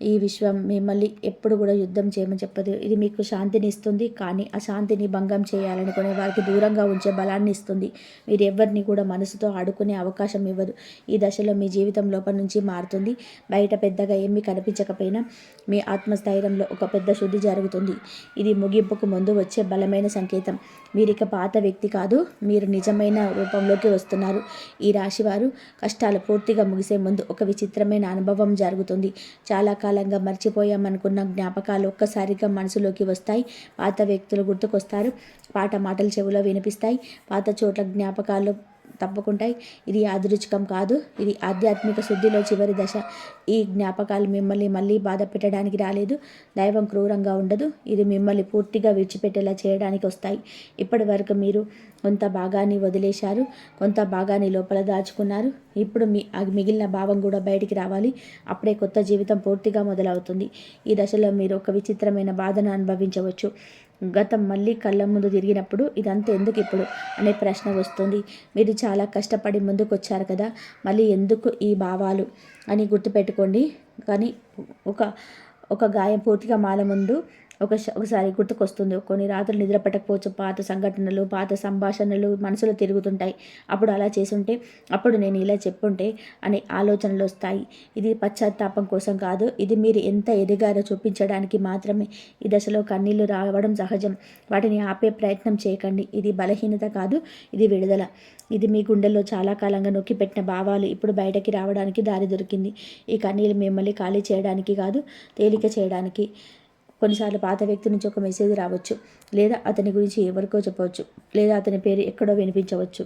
ఈ విశ్వం మిమ్మల్ని ఎప్పుడు కూడా యుద్ధం చేయమని చెప్పదు. ఇది మీకు శాంతిని ఇస్తుంది, కానీ ఆ శాంతిని భంగం చేయాలనుకునే వారికి దూరంగా ఉంచే బలాన్ని ఇస్తుంది. మీరు ఎవరిని కూడా మనసుతో ఆడుకునే అవకాశం ఇవ్వదు. ఈ దశలో మీ జీవితం లోపల నుంచి మారుతుంది. బయట పెద్దగా ఏమీ కనిపించకపోయినా మీ ఆత్మస్థైర్యంలో ఒక పెద్ద శుద్ధి జరుగుతుంది. ఇది ముగింపుకు ముందు వచ్చే బలమైన సంకేతం. మీరిక పాత వ్యక్తి కాదు, మీరు నిజమైన రూపంలోకి వస్తున్నారు. ఈ రాశివారు కష్టాలు పూర్తిగా ముగిసే ముందు ఒక విచిత్రమైన అనుభవం జరుగుతుంది. చాలా కాలంగా మర్చిపోయామనుకున్న జ్ఞాపకాలు ఒక్కసారిగా మనసులోకి వస్తాయి. పాత వ్యక్తులు గుర్తుకొస్తారు. పాత మాటలు చెవిలో వినిపిస్తాయి. పాత చోట్ల జ్ఞాపకాలు తప్పుకుంటాయి. ఇది యాదృచ్ఛికం కాదు, ఇది ఆధ్యాత్మిక శుద్ధిలో చివరి దశ. ఈ జ్ఞాపకాలు మిమ్మల్ని మళ్ళీ బాధ పెట్టడానికి రాలేదు. దైవం క్రూరంగా ఉండదు. ఇది మిమ్మల్ని పూర్తిగా విడిచిపెట్టేలా చేయడానికి వస్తాయి. ఇప్పటి వరకు మీరు కొంత భాగాన్ని వదిలేశారు, కొంత భాగాన్ని లోపల దాచుకున్నారు. ఇప్పుడు మిగిలిన భావం కూడా బయటికి రావాలి. అప్పుడే కొత్త జీవితం పూర్తిగా మొదలవుతుంది. ఈ దశలో మీరు ఒక విచిత్రమైన బాధను అనుభవించవచ్చు. గతం మళ్ళీ కళ్ళ ముందు తిరిగినప్పుడు ఇదంతా ఎందుకు ఇప్పుడు అనే ప్రశ్న వస్తుంది. మీరు చాలా కష్టపడి ముందుకు వచ్చారు కదా, మళ్ళీ ఎందుకు ఈ భావాలు అని గుర్తుపెట్టుకోండి. కానీ ఒక గాయం పూర్తిగా మాల ముందు ఒకసారి గుర్తుకొస్తుంది. కొన్ని రాత్రులు నిద్ర పట్టకపోవచ్చు. పాత సంఘటనలు, పాత సంభాషణలు మనసులో తిరుగుతుంటాయి. అప్పుడు అలా చేసుంటే, అప్పుడు నేను ఇలా చెప్పుంటే అనే ఆలోచనలు వస్తాయి. ఇది పశ్చాత్తాపం కోసం కాదు, ఇది మీరు ఎంత ఎదిగారో చూపించడానికి మాత్రమే. ఈ దశలో కన్నీళ్లు రావడం సహజం. వాటిని ఆపే ప్రయత్నం చేయకండి. ఇది బలహీనత కాదు, ఇది విడుదల. ఇది మీ గుండెల్లో చాలా కాలంగా నొక్కిపెట్టిన భావాలు ఇప్పుడు బయటకి రావడానికి దారి దొరికింది. ఈ కన్నీళ్ళు మిమ్మల్ని ఖాళీ చేయడానికి కాదు, తేలిక చేయడానికి. కొన్నిసార్లు పాత వ్యక్తి నుంచి ఒక మెసేజ్ రావచ్చు, లేదా అతని గురించి ఎవరికో చెప్పవచ్చు, లేదా అతని పేరు ఎక్కడో వినిపించవచ్చు.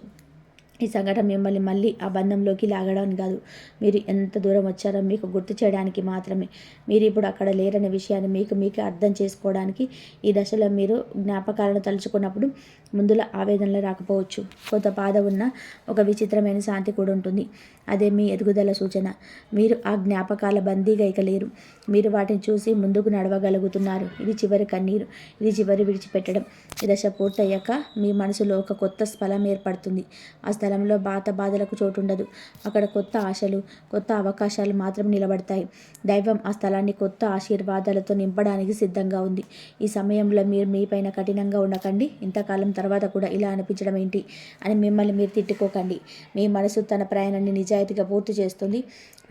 ఈ సంఘటన మిమ్మల్ని మళ్ళీ ఆ బంధంలోకి లాగడానికి కాదు, మీరు ఎంత దూరం వచ్చారో మీకు గుర్తు చేయడానికి మాత్రమే. మీరు ఇప్పుడు అక్కడ లేరనే విషయాన్ని మీకు అర్థం చేసుకోవడానికి. ఈ దశలో మీరు జ్ఞాపకాలను తలుచుకున్నప్పుడు ముందుల ఆవేదనలు రాకపోవచ్చు. కొంత బాధ ఉన్న ఒక విచిత్రమైన శాంతి కూడా ఉంటుంది. అదే మీ ఎదుగుదల సూచన. మీరు ఆ జ్ఞాపకాల బందీగా ఇక లేరు. మీరు వాటిని చూసి ముందుకు నడవగలుగుతున్నారు. ఇది చివరి కన్నీరు, ఇది చివరి విడిచిపెట్టడం. ఈ దశ పూర్తయ్యాక మీ మనసులో ఒక కొత్త స్థలం ఏర్పడుతుంది. ఆ స్థలంలో పాత బాధలకు చోటుండదు. అక్కడ కొత్త ఆశలు, కొత్త అవకాశాలు మాత్రం నిలబడతాయి. దైవం ఆ స్థలాన్ని కొత్త ఆశీర్వాదాలతో నింపడానికి సిద్ధంగా ఉంది. ఈ సమయంలో మీరు మీపైన కఠినంగా ఉండకండి. ఇంతకాలం తర్వాత కూడా ఇలా అనిపించడం ఏంటి అని మిమ్మల్ని మీరు తిట్టుకోకండి. మీ మనసు తన ప్రయాణాన్ని నిజాయితీగా పూర్తి చేస్తుంది.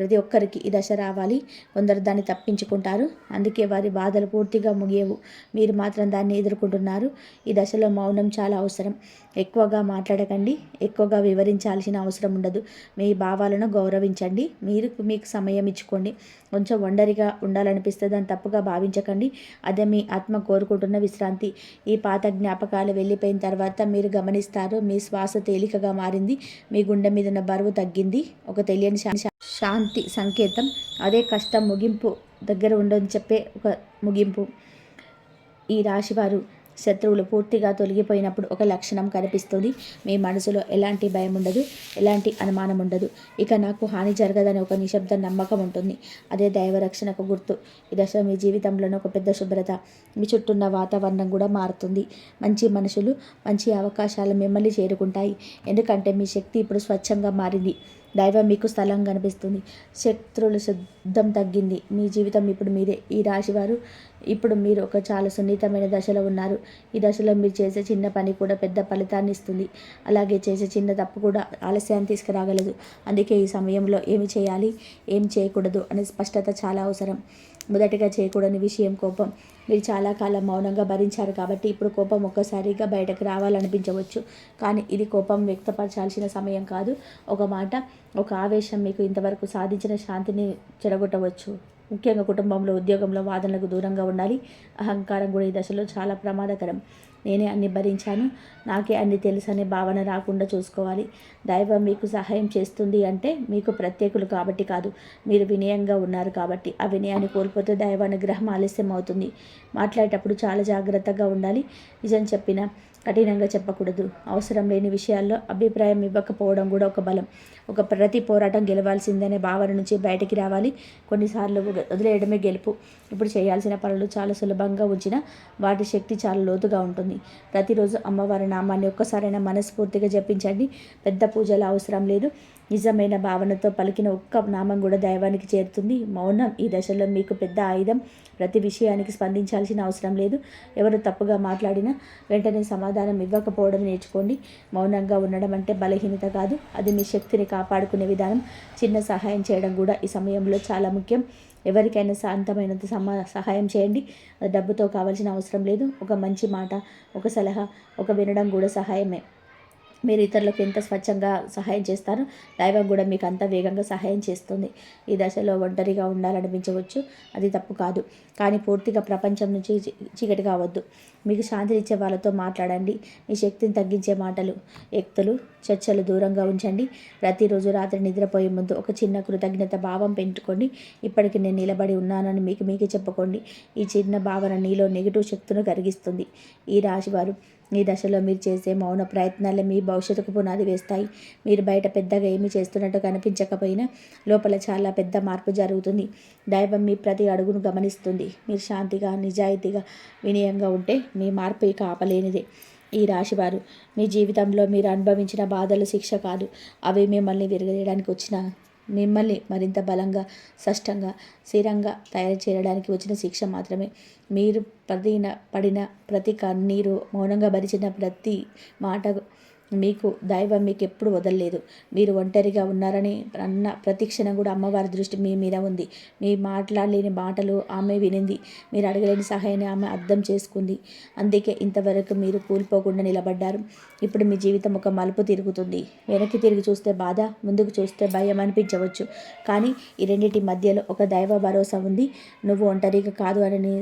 ప్రతి ఒక్కరికి ఈ దశ రావాలి. కొందరు దాన్ని తప్పించుకుంటారు, అందుకే వారి బాధలు పూర్తిగా ముగియవు. మీరు మాత్రం దాన్ని ఎదుర్కొంటున్నారు. ఈ దశలో మౌనం చాలా అవసరం. ఎక్కువగా మాట్లాడకండి, ఎక్కువగా వివరించాల్సిన అవసరం ఉండదు. మీ భావాలను గౌరవించండి, మీకు సమయం ఇచ్చుకోండి. కొంచెం ఒంటరిగా ఉండాలనిపిస్తే దాన్ని తప్పుగా భావించకండి. అదే మీ ఆత్మ కోరుకుంటున్న విశ్రాంతి. ఈ పాత జ్ఞాపకాలు వెళ్ళిపోయిన తర్వాత మీరు గమనిస్తారు, మీ శ్వాస తేలికగా మారింది, మీ గుండె మీద ఉన్న బరువు తగ్గింది. ఒక తెలియని శాంతి సంకేతం. అదే కష్టం ముగింపు దగ్గర ఉండని చెప్పే ఒక ముగింపు. ఈ రాశివారు శత్రువులు పూర్తిగా తొలగిపోయినప్పుడు ఒక లక్షణం కనిపిస్తుంది. మీ మనసులో ఎలాంటి భయం ఉండదు, ఎలాంటి అనుమానం ఉండదు. ఇక నాకు హాని జరగదని ఒక నిశ్శబ్ద నమ్మకం ఉంటుంది. అదే దైవరక్షణకు గుర్తు. ఈ దశ మీ జీవితంలోనే ఒక పెద్ద శుభ్రత. మీ చుట్టూన్న వాతావరణం కూడా మారుతుంది. మంచి మనుషులు, మంచి అవకాశాలు మిమ్మల్ని చేరుకుంటాయి. ఎందుకంటే మీ శక్తి ఇప్పుడు స్వచ్ఛంగా మారింది. దైవం మీకు స్థలం కనిపిస్తుంది. శత్రువుల శబ్దం తగ్గింది. మీ జీవితం ఇప్పుడు మీరే. ఈ రాశివారు ఇప్పుడు మీరు ఒక చాలా సున్నితమైన దశలో ఉన్నారు. ఈ దశలో మీరు చేసే చిన్న పని కూడా పెద్ద ఫలితాన్ని ఇస్తుంది. అలాగే చేసే చిన్న తప్పు కూడా ఆలస్యాన్ని తీసుకురాగలదు. అందుకే ఈ సమయంలో ఏమి చేయాలి, ఏం చేయకూడదు అనే స్పష్టత చాలా అవసరం. మొదటిగా చేయకూడని విషయం కోపం. మీరు చాలా కాలం మౌనంగా భరించారు కాబట్టి ఇప్పుడు కోపం ఒక్కసారిగా బయటకు రావాలనిపించవచ్చు. కానీ ఇది కోపం వ్యక్తపరచాల్సిన సమయం కాదు. ఒక మాట, ఒక ఆవేశం మీకు ఇంతవరకు సాధించిన శాంతిని చెడగొట్టవచ్చు. ముఖ్యంగా కుటుంబంలో, ఉద్యోగంలో వాదనలకు దూరంగా ఉండాలి. అహంకారం కూడా ఈ దశలో చాలా ప్రమాదకరం. నేనే అన్ని భరించాను, నాకే అన్ని తెలుసు అనే భావన రాకుండా చూసుకోవాలి. దైవం మీకు సహాయం చేస్తుంది అంటే మీకు ప్రత్యేకులు కాబట్టి కాదు, మీరు వినయంగా ఉన్నారు కాబట్టి. ఆ వినయాన్ని కోల్పోతే దైవానుగ్రహం ఆలస్యం అవుతుంది. మాట్లాడేటప్పుడు చాలా జాగ్రత్తగా ఉండాలి. నిజం చెప్పినా కఠినంగా చెప్పకూడదు. అవసరం లేని విషయాల్లో అభిప్రాయం ఇవ్వకపోవడం కూడా ఒక బలం. ప్రతి పోరాటం గెలవాల్సిందనే భావన నుంచి బయటికి రావాలి. కొన్నిసార్లు వదిలేయడమే గెలుపు. ఇప్పుడు చేయాల్సిన పనులు చాలా సులభంగా ఉంచినా వాటి శక్తి చాలా లోతుగా ఉంటుంది. ప్రతిరోజు అమ్మవారి నామాన్ని ఒక్కసారైనా మనస్ఫూర్తిగా జపించండి. పెద్ద పూజలు అవసరం లేదు. నిజమైన భావనతో పలికిన ఒక్క నామం కూడా దైవానికి చేరుతుంది. మౌనం ఈ దశలో మీకు పెద్ద ఆయుధం. ప్రతి విషయానికి స్పందించాల్సిన అవసరం లేదు. ఎవరు తప్పుగా మాట్లాడినా వెంటనే సమాధానం ఇవ్వకపోవడం నేర్చుకోండి. మౌనంగా ఉండడం అంటే బలహీనత కాదు, అది మీ శక్తిని కాపాడుకునే విధానం. చిన్న సహాయం చేయడం కూడా ఈ సమయంలో చాలా ముఖ్యం. ఎవరికైనా శాంతమైనంత సహాయం చేయండి. అది డబ్బుతో కావాల్సిన అవసరం లేదు. ఒక మంచి మాట, ఒక సలహా, ఒక వినడం కూడా సహాయమే. మీరు ఇతరులకు ఎంత స్వచ్ఛంగా సహాయం చేస్తారో దైవం కూడా మీకు అంత వేగంగా సహాయం చేస్తుంది. ఈ దశలో ఒంటరిగా ఉండాలనిపించవచ్చు, అది తప్పు కాదు. కానీ పూర్తిగా ప్రపంచం నుంచి చీకటి కావద్దు. మీకు శాంతినిచ్చే వాళ్ళతో మాట్లాడండి. మీ శక్తిని తగ్గించే మాటలు, వ్యక్తులు, చర్చలు దూరంగా ఉంచండి. ప్రతిరోజు రాత్రి నిద్రపోయే ముందు ఒక చిన్న కృతజ్ఞత భావం పెంచుకోండి. ఇప్పటికి నేను నిలబడి ఉన్నానని మీకే చెప్పుకోండి. ఈ చిన్న భావన నీలో నెగిటివ్ శక్తిని కరిగిస్తుంది. ఈ రాశివారు ఈ దశలో మీరు చేసే మౌన ప్రయత్నాలే మీ భవిష్యత్తుకు పునాది వేస్తాయి. మీరు బయట పెద్దగా ఏమీ చేస్తున్నట్టు కనిపించకపోయినా లోపల చాలా పెద్ద మార్పు జరుగుతుంది. దైవం మీ ప్రతి అడుగును గమనిస్తుంది. మీరు శాంతిగా, నిజాయితీగా, వినయంగా ఉంటే మీ మార్పు ఇక ఆపలేనిదే. ఈ రాశివారు మీ జీవితంలో మీరు అనుభవించిన బాధలు శిక్ష కాదు, అవి మిమ్మల్ని విరగదీయడానికి వచ్చిన, మిమ్మల్ని మరింత బలంగా, స్పష్టంగా, స్థిరంగా తయారు చేయడానికి వచ్చిన శిక్ష మాత్రమే. మీరు పడిన ప్రతి కన్నీరు, మౌనంగా భరించిన ప్రతి మాట మీకు దైవం మీకు ఎప్పుడు వదలలేదు. మీరు ఒంటరిగా ఉన్నారని అన్న ప్రతి క్షణం కూడా అమ్మవారి దృష్టి మీ మీద ఉంది. మీ మాట్లాడలేని మాటలు ఆమె వినింది. మీరు అడగలేని సహాయాన్ని ఆమె అర్థం చేసుకుంది. అందుకే ఇంతవరకు మీరు కూలిపోకుండా నిలబడ్డారు. ఇప్పుడు మీ జీవితం ఒక మలుపు తిరుగుతుంది. వెనక్కి తిరిగి చూస్తే బాధ, ముందుకు చూస్తే భయం అనిపించవచ్చు. కానీ ఈ రెండింటి మధ్యలో ఒక దైవ భరోసా ఉంది. నువ్వు ఒంటరిగా కాదు అని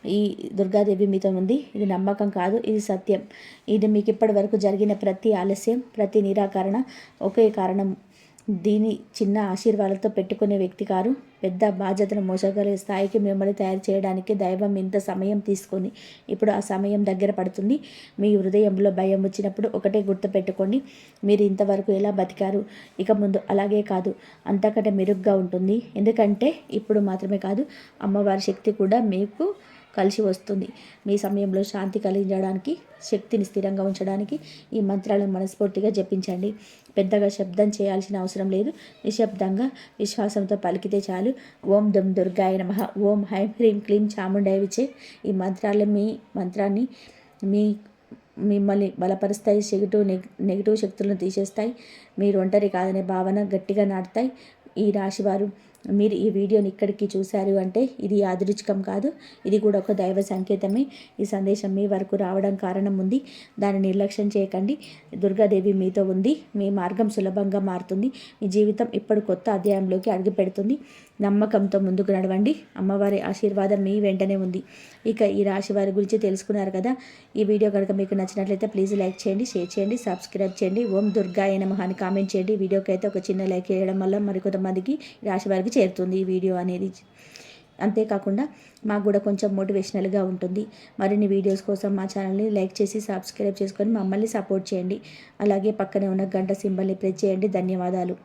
ఈ దుర్గాదేవి మీతో ఉంది. ఇది నమ్మకం కాదు, ఇది సత్యం. ఇది మీకు ఇప్పటి వరకు జరిగిన ప్రతి ఆలస్యం, ప్రతి నిరాకరణ ఒకే కారణం. దీని చిన్న ఆశీర్వాదాలతో పెట్టుకునే వ్యక్తి కారు. పెద్ద బాధ్యతను మోసగలిగే స్థాయికి మిమ్మల్ని తయారు చేయడానికి దైవం ఇంత సమయం తీసుకొని ఇప్పుడు ఆ సమయం దగ్గర పడుతుంది. మీ హృదయంలో భయం వచ్చినప్పుడు ఒకటే గుర్తుపెట్టుకోండి, మీరు ఇంతవరకు ఎలా బతికారు, ఇక ముందు అలాగే కాదు, అంతకంటే మెరుగ్గా ఉంటుంది. ఎందుకంటే ఇప్పుడు మాత్రమే కాదు, అమ్మవారి శక్తి కూడా మీకు కలిసి వస్తుంది. మీ సమయంలో శాంతి కలిగించడానికి, శక్తిని స్థిరంగా ఉంచడానికి ఈ మంత్రాలను మనస్ఫూర్తిగా జపించండి. పెద్దగా శబ్దం చేయాల్సిన అవసరం లేదు. నిశ్శబ్దంగా విశ్వాసంతో పలికితే చాలు. ఓం దుం దుర్గాయ నమః, ఓం హైం హ్రీం క్లీం చాముండాయ విచే. ఈ మంత్రాన్ని మిమ్మల్ని బలపరుస్తాయి. నెగిటివ్ శక్తులను తీసేస్తాయి. మీరు ఒంటరి కాదనే భావన గట్టిగా నాటుతాయి. ఈ రాశివారు మీరు ఈ వీడియోని ఇక్కడికి చూశారు అంటే ఇది యాదృచ్ఛికం కాదు, ఇది కూడా ఒక దైవ సంకేతమే. ఈ సందేశం మీ వరకు రావడం కారణం ఉంది. దాన్ని నిర్లక్ష్యం చేయకండి. దుర్గాదేవి మీతో ఉంది. మీ మార్గం సులభంగా మారుతుంది. మీ జీవితం ఇప్పుడు కొత్త అధ్యాయంలోకి అడుగు పెడుతుంది. నమ్మకంతో ముందుకు నడవండి. అమ్మవారి ఆశీర్వాదం మీ వెంటనే ఉంది. ఇక ఈ రాశి వారి గురించి తెలుసుకున్నారు కదా. ఈ వీడియో కనుక మీకు నచ్చినట్లయితే ప్లీజ్ లైక్ చేయండి, షేర్ చేయండి, సబ్స్క్రైబ్ చేయండి. ఓం దుర్గాయ నమః అని కామెంట్ చేయండి. వీడియోకి అయితే ఒక చిన్న లైక్ చేయడం వల్ల మరికొంతమందికి రాశి వారికి చేరుతుంది ఈ వీడియో అనేది. అంతేకాకుండా మాకు కూడా కొంచెం మోటివేషనల్గా ఉంటుంది. మరిన్ని వీడియోస్ కోసం మా ఛానల్ని లైక్ చేసి సబ్స్క్రైబ్ చేసుకొని మమ్మల్ని సపోర్ట్ చేయండి. అలాగే పక్కనే ఉన్న గంట సింబల్ని ప్రెస్ చేయండి. ధన్యవాదాలు.